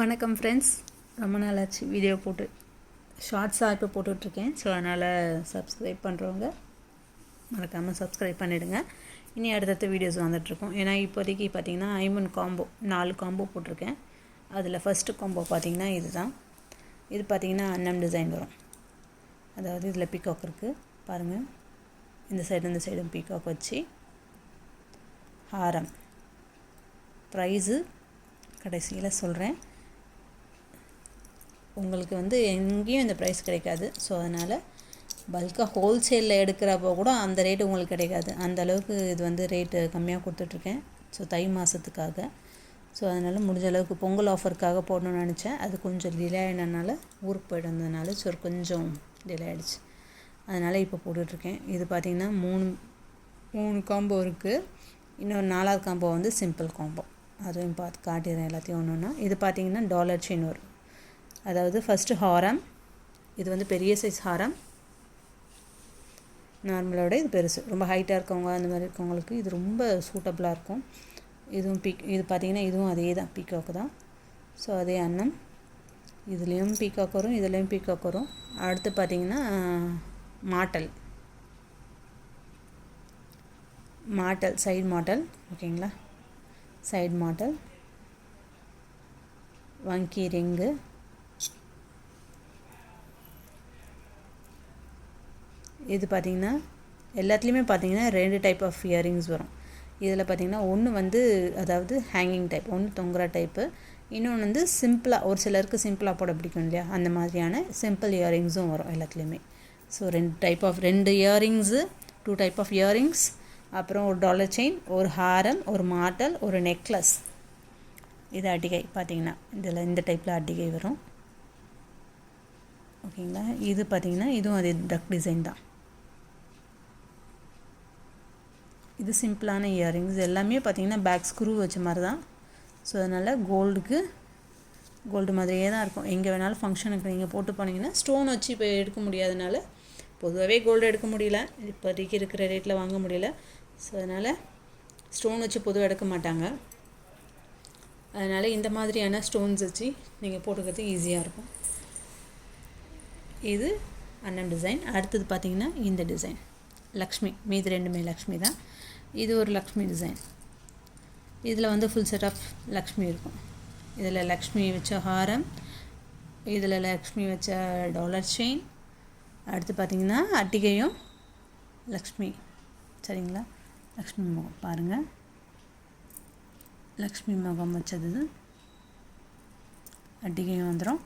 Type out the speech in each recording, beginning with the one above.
வணக்கம் ஃப்ரெண்ட்ஸ். ரொம்ப நாள் ஆச்சு வீடியோ போட்டு, ஷார்ட்ஸாக இப்போ போட்டுட்ருக்கேன். ஸோ அதனால் சப்ஸ்கிரைப் பண்ணுறவங்க மறக்காமல் சப்ஸ்கிரைப் பண்ணிவிடுங்க. இனி அடுத்தடுத்த வீடியோஸ் வந்துட்ருக்கோம். ஏன்னா இப்போதைக்கு பார்த்திங்கன்னா ஐமன் காம்போ 4 காம்போ போட்டிருக்கேன். அதில் ஃபஸ்ட்டு காம்போ பார்த்திங்கன்னா இது தான். இது பார்த்திங்கன்னா அன்னம் டிசைன் வரும். அதாவது இதில் பீகாக் இருக்குது பாருங்கள். இந்த சைடும் பீகாக் வச்சு ஹாரம். ப்ரைஸு கடைசியில் சொல்கிறேன். உங்களுக்கு எங்கேயும் இந்த ப்ரைஸ் கிடைக்காது. ஸோ அதனால் பல்காக ஹோல்சேலில் எடுக்கிறப்போ கூட அந்த ரேட்டு உங்களுக்கு கிடைக்காது. அந்த அளவுக்கு இது ரேட்டு கம்மியாக கொடுத்துட்ருக்கேன். ஸோ தை மாதத்துக்காக. ஸோ அதனால் முடிஞ்ச அளவுக்கு பொங்கல் ஆஃபருக்காக போடணும்னு நினச்சேன். அது கொஞ்சம் டிலே ஆகினதுனால, ஊருக்கு போய்ட்டு வந்ததுனால ஸோ கொஞ்சம் டிலே ஆகிடுச்சு. அதனால் இப்போ போட்டுட்ருக்கேன். இது பார்த்திங்கன்னா மூணு காம்போ இருக்குது. இன்னொரு 4வது காம்போ சிம்பிள் காம்போ. அதுவும் பார்த்து காட்டிடுறேன் எல்லாத்தையும் ஒன்று ஒன்றா. இது பார்த்திங்கன்னா டாலர் செயின் வரும். அதாவது ஃபஸ்ட்டு ஹாரம். இது பெரிய சைஸ் ஹாரம். நார்மலோட இது பெருசு. ரொம்ப ஹைட்டாக இருக்கவங்க அந்த மாதிரி இருக்கவங்களுக்கு இது ரொம்ப சூட்டபுளாக இருக்கும். இது பார்த்திங்கன்னா இதுவும் அதே தான், பீகாக்கு தான். ஸோ அதே அன்னம். இதுலேயும் பீகாக் வரும், இதுலேயும் பீகாக் வரும். அடுத்து பார்த்திங்கன்னா மாட்டல் சைடு மாட்டல். ஓகேங்களா, சைடு மாட்டல். வங்கி ரிங்கு. இது பார்த்திங்கன்னா எல்லாத்துலேயுமே பார்த்திங்கன்னா 2 டைப் ஆஃப் இயரிங்ஸ் வரும். இதில் பார்த்திங்கன்னா ஒன்று அதாவது ஹேங்கிங் டைப், ஒன்று தொங்குற டைப்பு. இன்னொன்று சிம்பிளாக, ஒரு சிலருக்கு சிம்பிளாக போட பிடிக்கும் இல்லையா, அந்த மாதிரியான சிம்பிள் இயரிங்ஸும் வரும் எல்லாத்துலேயுமே. So 2 earrings, 2 type of earrings. அப்புறம் ஒரு டாலர் செயின், ஒரு ஹாரம், ஒரு மாட்டல், ஒரு நெக்லஸ். இது அட்டிகை பார்த்திங்கன்னா இந்த டைப்பில் அட்டிகை வரும். ஓகேங்களா. இது பார்த்திங்கன்னா இதுவும் அதே டக் டிசைன் தான். இது சிம்பிளான இயரிங்ஸ். எல்லாமே பார்த்திங்கன்னா பேக் ஸ்க்ரூ வச்ச மாதிரி தான். ஸோ அதனால் கோல்டு மாதிரியே தான் இருக்கும். எங்கே வேணாலும் ஃபங்க்ஷனுக்கு நீங்கள் போட்டு போனீங்கன்னா, ஸ்டோன் வச்சு இப்போ எடுக்க முடியாதனால, பொதுவாகவே கோல்டு எடுக்க முடியல, இப்போதைக்கு இருக்கிற ரேட்டில் வாங்க முடியல. ஸோ அதனால் ஸ்டோன் வச்சு பொதுவாக எடுக்க மாட்டாங்க. அதனால் இந்த மாதிரியான ஸ்டோன்ஸ் வச்சு நீங்கள் போட்டுக்கிறது ஈஸியாக இருக்கும். இது அன்னம் டிசைன். அடுத்தது பார்த்திங்கன்னா இந்த டிசைன் லக்ஷ்மி. மீது 2மே லக்ஷ்மி தான். இது ஒரு லக்ஷ்மி டிசைன். இதில் ஃபுல் செட் ஆஃப் லக்ஷ்மி இருக்கும். இதில் லக்ஷ்மி வச்ச ஹாரம், இதில் லக்ஷ்மி வச்ச டாலர் செயின். அடுத்து பார்த்திங்கன்னா அட்டிகையும் லக்ஷ்மி. சரிங்களா, லக்ஷ்மி முகம் பாருங்கள். லக்ஷ்மி முகம் வச்சது அட்டிகையும் வந்துடும்.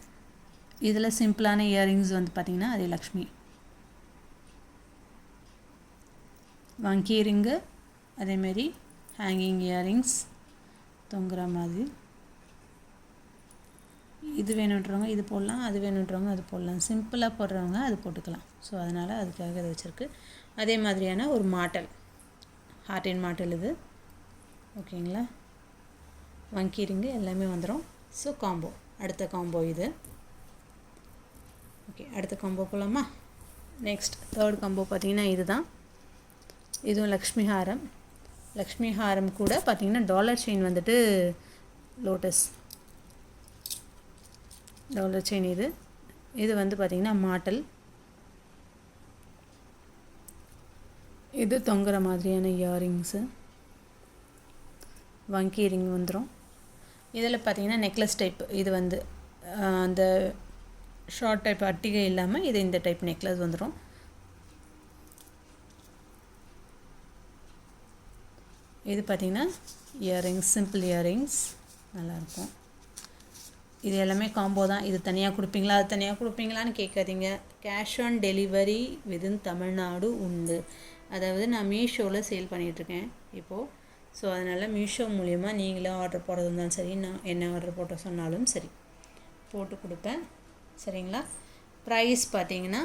இதில் சிம்பிளான இயரிங்ஸ் பார்த்திங்கன்னா அதே லக்ஷ்மி. வங்கி ரிங்கு, அதேமாரி ஹேங்கிங் இயரிங்ஸ் தொங்குற மாதிரி. இது வேணுன்றவங்க இது போடலாம், அது வேணுன்றவங்க அது போடலாம். சிம்பிளாக போடுறவங்க அது போட்டுக்கலாம். ஸோ அதனால் அதுக்காக இது வச்சுருக்கு. அதே மாதிரியான ஒரு மாட்டல், ஹார்டின் மாட்டல் இது. ஓகேங்களா. வங்கி ரிங்கு எல்லாமே வந்துடும். ஸோ காம்போ, அடுத்த காம்போ இது. ஓகே, அடுத்த காம்போ போகலாமா. நெக்ஸ்ட் 3rd காம்போ பார்த்திங்கன்னா இது தான். இதுவும் லக்ஷ்மி ஹாரம். லக்ஷ்மி ஹாரம் கூட பார்த்திங்கன்னா dollar chain lotus dollar chain. இது பார்த்திங்கன்னா மாட்டல். இது தொங்குற மாதிரியான இயரிங்ஸு. வங்கி ரிங் வந்துடும். இதில் பார்த்திங்கன்னா நெக்லஸ் டைப். இது அந்த ஷார்ட் டைப் அட்டிகை இல்லாமல் இது இந்த டைப் நெக்லஸ் வந்துடும். இது பார்த்திங்கன்னா இயரிங்ஸ், சிம்பிள் இயரிங்ஸ் நல்லாயிருக்கும். இது எல்லாமே காம்போ தான். இது தனியாக கொடுப்பீங்களா, அது தனியாக கொடுப்பீங்களான்னு கேட்காதீங்க. Cash on delivery within Tamil Nadu உண்டு. அதாவது நான் மீஷோவில் சேல் பண்ணிகிட்ருக்கேன் இப்போது. ஸோ அதனால் மீஷோ மூலிமா நீங்களும் ஆர்டர் போடுறது இருந்தாலும் சரி, நான் என்ன ஆர்டர் போட்ட சொன்னாலும் சரி போட்டு கொடுப்பேன். சரிங்களா. ப்ரைஸ் பார்த்திங்கன்னா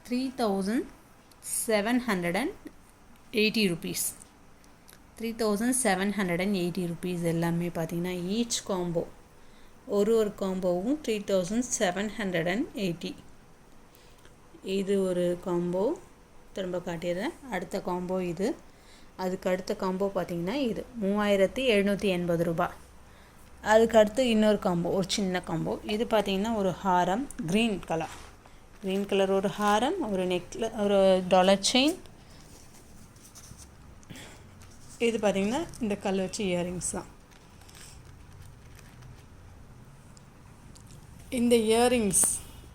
3780 rupees. 3780 rupees. எல்லாமே பார்த்திங்கன்னா ஈச் காம்போ, ஒரு காம்போவும் 3780. இது ஒரு காம்போ. திரும்ப காட்டிடுறேன். அடுத்த காம்போ இது. அதுக்கு அடுத்த காம்போ பார்த்திங்கன்னா இது 3780 ரூபாய். அதுக்கடுத்து இன்னொரு காம்போ, ஒரு சின்ன காம்போ. இது பார்த்திங்கன்னா ஒரு ஹாரம், க்ரீன் கலர் ஒரு ஹாரம், ஒரு ஒரு டாலர் செயின். இது பார்த்திங்கன்னா இந்த கல் வச்சு இயரிங்ஸ் தான். இந்த இயரிங்ஸ்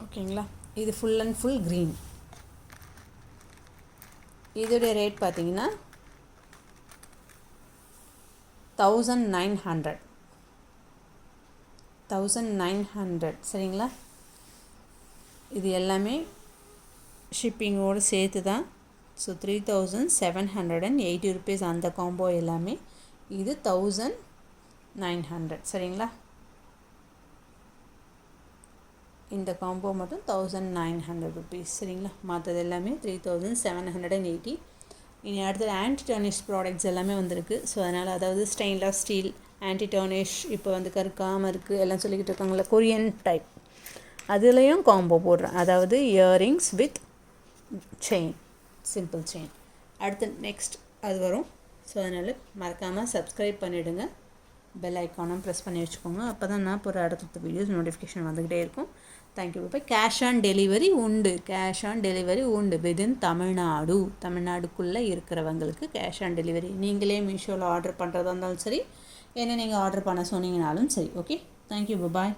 ஓகேங்களா, இது ஃபுல் அண்ட் ஃபுல் க்ரீன். இதோடைய ரேட் பார்த்திங்கன்னா 1900 சரிங்களா. இது எல்லாமே ஷிப்பிங்கோடு சேர்த்து தான். ஸோ 3780 ருபீஸ் அந்த காம்போ எல்லாமே. இது 1900 சரிங்களா. இந்த காம்போ மட்டும் 1900 ருபீஸ் சரிங்களா. மற்றது எல்லாமே 3780. இனி அடுத்தது ஆன்டி டர்னிஷ் ப்ராடக்ட்ஸ் எல்லாமே வந்திருக்கு. ஸோ அதனால், அதாவது ஸ்டெயின்லெஸ் ஸ்டீல் ஆன்டி டர்னிஷ் இப்போ வந்து கருக்காமல் இருக்குது எல்லாம் சொல்லிக்கிட்டு இருக்காங்களே, கொரியன் டைப், அதுலேயும் காம்போ போடுறேன். அதாவது earrings with chain, simple chain. அடுத்து நெக்ஸ்ட் அது வரும். ஸோ அதனால் மறக்காமல் சப்ஸ்கிரைப் பண்ணிவிடுங்க, பெல் ஐக்கானும் ப்ரெஸ் பண்ணி வச்சுக்கோங்க. அப்போ தான் நான் போகிற அடுத்த வீடியோஸ் நோட்டிஃபிகேஷன் வந்துக்கிட்டே இருக்கும். தேங்க்யூ. இப்போ கேஷ் ஆன் டெலிவரி உண்டு விதின் தமிழ்நாடுக்குள்ளே இருக்கிறவங்களுக்கு கேஷ் ஆன் டெலிவரி. நீங்களே மீஷோவில் ஆர்டர் பண்ணுறதா இருந்தாலும் சரி, என்ன நீங்கள் ஆர்டர் பண்ண சொன்னீங்கனாலும் சரி. ஓகே, தேங்க்யூ, பாய்.